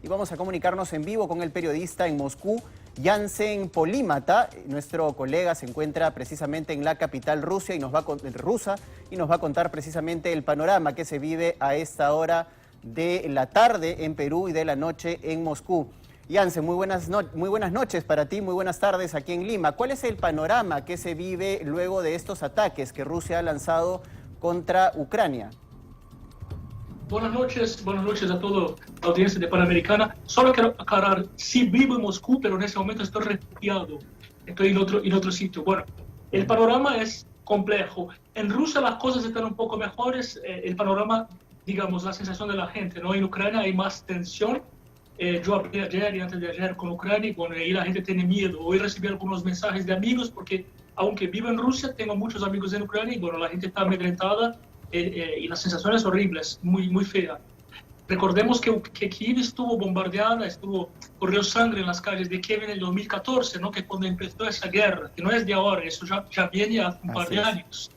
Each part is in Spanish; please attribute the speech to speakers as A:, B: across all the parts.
A: Y vamos a comunicarnos en vivo con el periodista en Moscú, Yansen Polímata. Nuestro colega se encuentra precisamente en la capital rusa y nos va a contar precisamente el panorama que se vive a esta hora de la tarde en Perú y de la noche en Moscú. Yansen, muy buenas noches para ti, muy buenas tardes aquí en Lima. ¿Cuál es el panorama que se vive luego de estos ataques que Rusia ha lanzado contra Ucrania?
B: Buenas noches a toda la audiencia de Panamericana. Solo quiero aclarar, sí vivo en Moscú, pero en ese momento estoy refugiado. Estoy en otro sitio. Bueno, el panorama es complejo. En Rusia las cosas están un poco mejores. El panorama, digamos, la sensación de la gente, ¿no? En Ucrania hay más tensión. Yo hablé ayer y antes de ayer con Ucrania y bueno, ahí la gente tiene miedo. Hoy recibí algunos mensajes de amigos porque, aunque vivo en Rusia, tengo muchos amigos en Ucrania y bueno, la gente está amedrentada. Y la sensación es horrible, es muy fea. Recordemos que Kiev estuvo bombardeada, corrió sangre en las calles de Kiev en el 2014, ¿no? Que cuando empezó esa guerra, que no es de ahora, eso ya viene hace un par de años.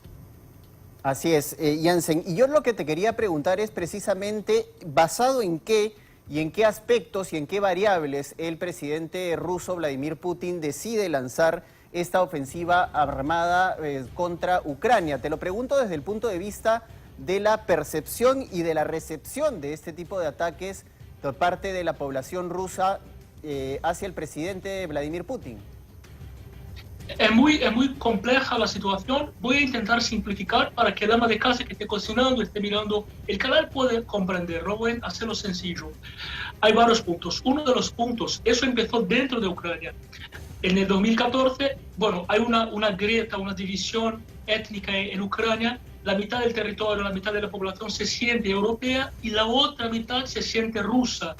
A: Así es, Yansen. Y yo lo que te quería preguntar es precisamente basado en qué y en qué aspectos y en qué variables el presidente ruso Vladimir Putin decide lanzar esta ofensiva armada contra Ucrania. Te lo pregunto desde el punto de vista de la percepción y de la recepción de este tipo de ataques por parte de la población rusa hacia el presidente Vladimir Putin.
B: Es muy compleja la situación. Voy a intentar simplificar para que la ama de casa que esté cocinando, esté mirando el canal, pueda comprenderlo. Voy a hacerlo sencillo. Hay varios puntos. Uno de los puntos, eso empezó dentro de Ucrania. En el 2014, bueno, hay una grieta, una división étnica en Ucrania. La mitad del territorio, la mitad de la población se siente europea y la otra mitad se siente rusa.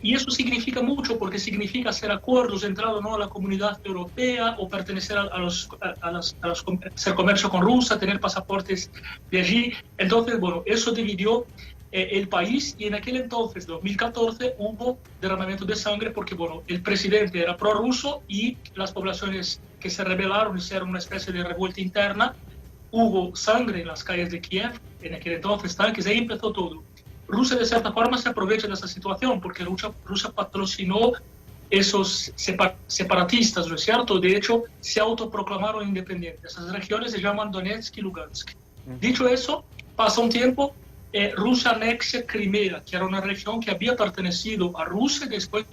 B: Y eso significa mucho porque significa hacer acuerdos, entrar o no a la comunidad europea o pertenecer hacer comercio con Rusia, tener pasaportes de allí. Entonces, bueno, eso dividió el país y en aquel entonces, 2014, hubo derramamiento de sangre porque, bueno, el presidente era prorruso y las poblaciones que se rebelaron hicieron una especie de revuelta interna. Hubo sangre en las calles de Kiev, en aquel entonces tanques, ahí empezó todo. Rusia de cierta forma se aprovecha de esa situación porque Rusia patrocinó esos separatistas, ¿no es cierto? De hecho, se autoproclamaron independientes. Esas regiones se llaman Donetsk y Lugansk. Dicho eso, pasa un tiempo, Rusia anexa Crimea, que era una región que había pertenecido a Rusia después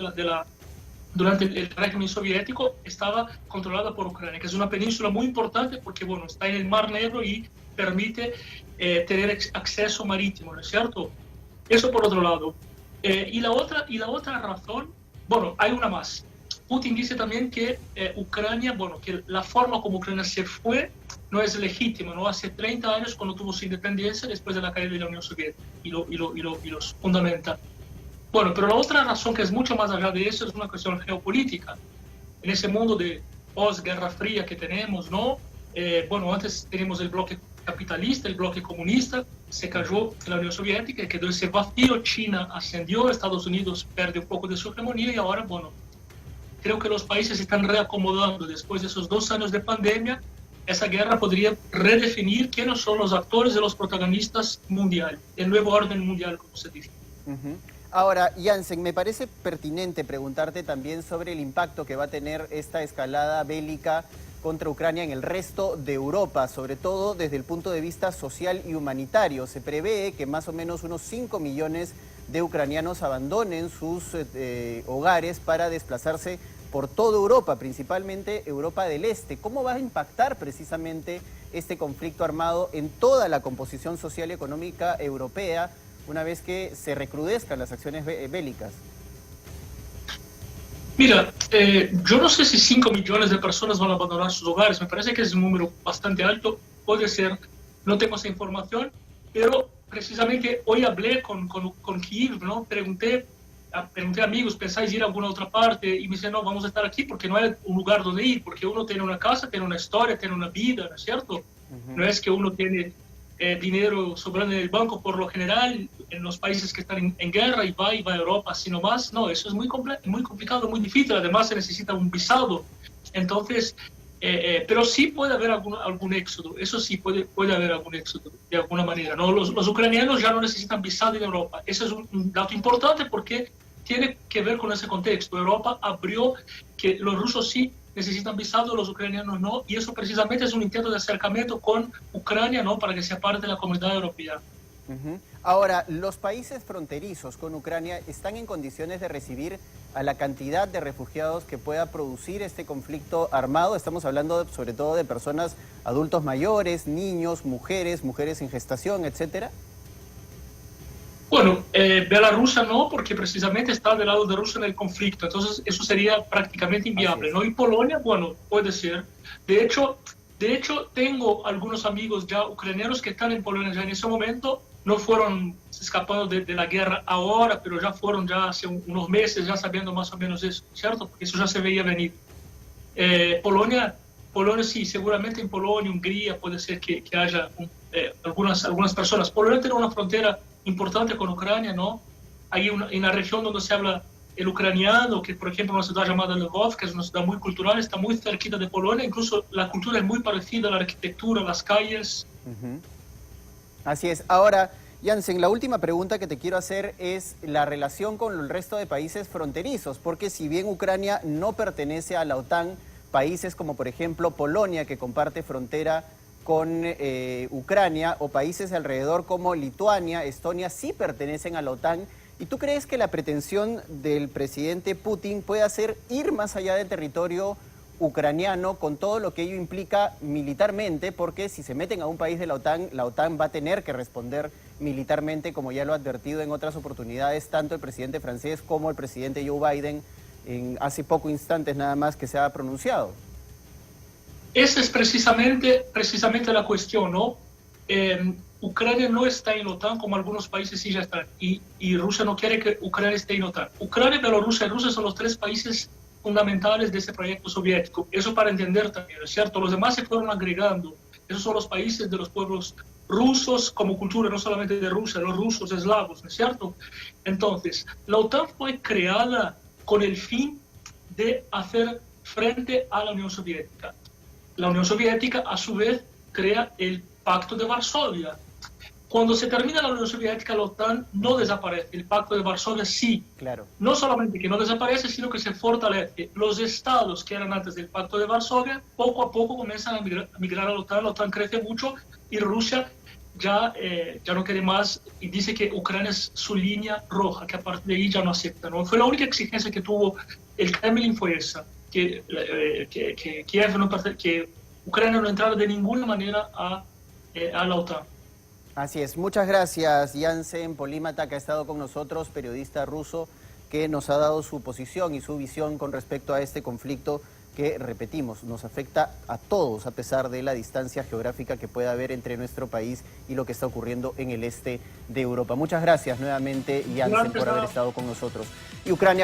B: durante el régimen soviético, estaba controlada por Ucrania, que es una península muy importante porque, bueno, está en el Mar Negro y permite tener acceso marítimo, ¿no es cierto? Eso por otro lado. Y la otra razón, bueno, hay una más. Putin dice también que Ucrania, bueno, que la forma como Ucrania se fue no es legítima, ¿no? Hace 30 años cuando tuvo su independencia después de la caída de la Unión Soviética y los fundamenta. Bueno, pero la otra razón que es mucho más allá de eso es una cuestión geopolítica. En ese mundo de posguerra fría que tenemos, ¿no? Bueno, antes teníamos el bloque capitalista, el bloque comunista, se cayó la Unión Soviética y quedó ese vacío. China ascendió, Estados Unidos perdió un poco de su hegemonía y ahora, bueno, creo que los países se están reacomodando después de esos 2 años de pandemia. Esa guerra podría redefinir quiénes son los actores y los protagonistas mundiales, el nuevo orden mundial, como se dice.
A: Ahora, Yansen, me parece pertinente preguntarte también sobre el impacto que va a tener esta escalada bélica contra Ucrania en el resto de Europa, sobre todo desde el punto de vista social y humanitario. Se prevé que más o menos unos 5 millones de ucranianos abandonen sus hogares para desplazarse por toda Europa, principalmente Europa del Este. ¿Cómo va a impactar precisamente este conflicto armado en toda la composición social y económica europea una vez que se recrudezcan las acciones bélicas?
B: Mira, yo no sé si 5 millones de personas van a abandonar sus hogares. Me parece que es un número bastante alto. Puede ser, no tengo esa información, pero precisamente hoy hablé con Kiev, ¿no? Pregunté a amigos, ¿pensáis ir a alguna otra parte? Y me dicen, no, vamos a estar aquí porque no hay un lugar donde ir, porque uno tiene una casa, tiene una historia, tiene una vida, ¿no es cierto? No es que uno tiene dinero sobrando en el banco por lo general en los países que están en guerra y va a Europa sino más. No, eso es muy complicado, muy difícil. Además se necesita un visado. Entonces Pero sí puede haber algún éxodo, eso sí puede haber algún éxodo de alguna manera, ¿no? Los ucranianos ya no necesitan visado en Europa. Ese es un dato importante porque tiene que ver con ese contexto. Europa abrió que los rusos sí necesitan visado, los ucranianos no, y eso precisamente es un intento de acercamiento con Ucrania, ¿no? Para que sea parte de la comunidad europea.
A: Ahora, ¿los países fronterizos con Ucrania están en condiciones de recibir a la cantidad de refugiados que pueda producir este conflicto armado? Estamos hablando sobre todo de personas, adultos mayores, niños, mujeres en gestación, etcétera.
B: Bueno, Bielorrusia no, porque precisamente está del lado de Rusia en el conflicto, entonces eso sería prácticamente inviable, ¿no? Y Polonia, bueno, puede ser. De hecho, tengo algunos amigos ya ucranianos que están en Polonia ya en ese momento, no fueron escapando de la guerra ahora, pero ya fueron ya hace unos meses, ya sabiendo más o menos eso, ¿cierto? Porque eso ya se veía venir. Polonia sí, seguramente en Polonia, Hungría, puede ser que haya algunas personas. Polonia tiene una frontera importante con Ucrania, ¿no? Hay en la región donde se habla el ucraniano, que por ejemplo una ciudad llamada Lvov, que es una ciudad muy cultural, está muy cerquita de Polonia, incluso la cultura es muy parecida, la arquitectura, las calles.
A: Así es. Ahora, Jansen, la última pregunta que te quiero hacer es la relación con el resto de países fronterizos, porque si bien Ucrania no pertenece a la OTAN, países como por ejemplo Polonia, que comparte frontera con Ucrania, o países alrededor como Lituania, Estonia, sí pertenecen a la OTAN. ¿Y tú crees que la pretensión del presidente Putin puede hacer ir más allá del territorio ucraniano con todo lo que ello implica militarmente? Porque si se meten a un país de la OTAN va a tener que responder militarmente, como ya lo ha advertido en otras oportunidades tanto el presidente francés como el presidente Joe Biden, hace pocos instantes nada más que se ha pronunciado.
B: Esa es precisamente la cuestión, ¿no? Ucrania no está en la OTAN como algunos países sí ya están, y Rusia no quiere que Ucrania esté en la OTAN. Ucrania, Bielorrusia y Rusia son los tres países fundamentales de ese proyecto soviético. Eso para entender también, ¿es cierto? Los demás se fueron agregando. Esos son los países de los pueblos rusos como cultura, no solamente de Rusia, los rusos eslavos, ¿no es cierto? Entonces, la OTAN fue creada con el fin de hacer frente a la Unión Soviética. La Unión Soviética, a su vez, crea el Pacto de Varsovia. Cuando se termina la Unión Soviética, la OTAN no desaparece. El Pacto de Varsovia sí.
A: Claro.
B: No solamente que no desaparece, sino que se fortalece. Los estados que eran antes del Pacto de Varsovia, poco a poco comienzan a migrar a la OTAN crece mucho y Rusia ya no quiere más y dice que Ucrania es su línea roja, que a partir de ahí ya no acepta, ¿no? Fue la única exigencia que tuvo el Kremlin, fue esa. Que Ucrania no entrara de ninguna manera a la OTAN.
A: Así es. Muchas gracias, Jansen, polímata, que ha estado con nosotros, periodista ruso, que nos ha dado su posición y su visión con respecto a este conflicto que, repetimos, nos afecta a todos, a pesar de la distancia geográfica que pueda haber entre nuestro país y lo que está ocurriendo en el este de Europa. Muchas gracias nuevamente, Jansen, por haber estado con nosotros. Y Ucrania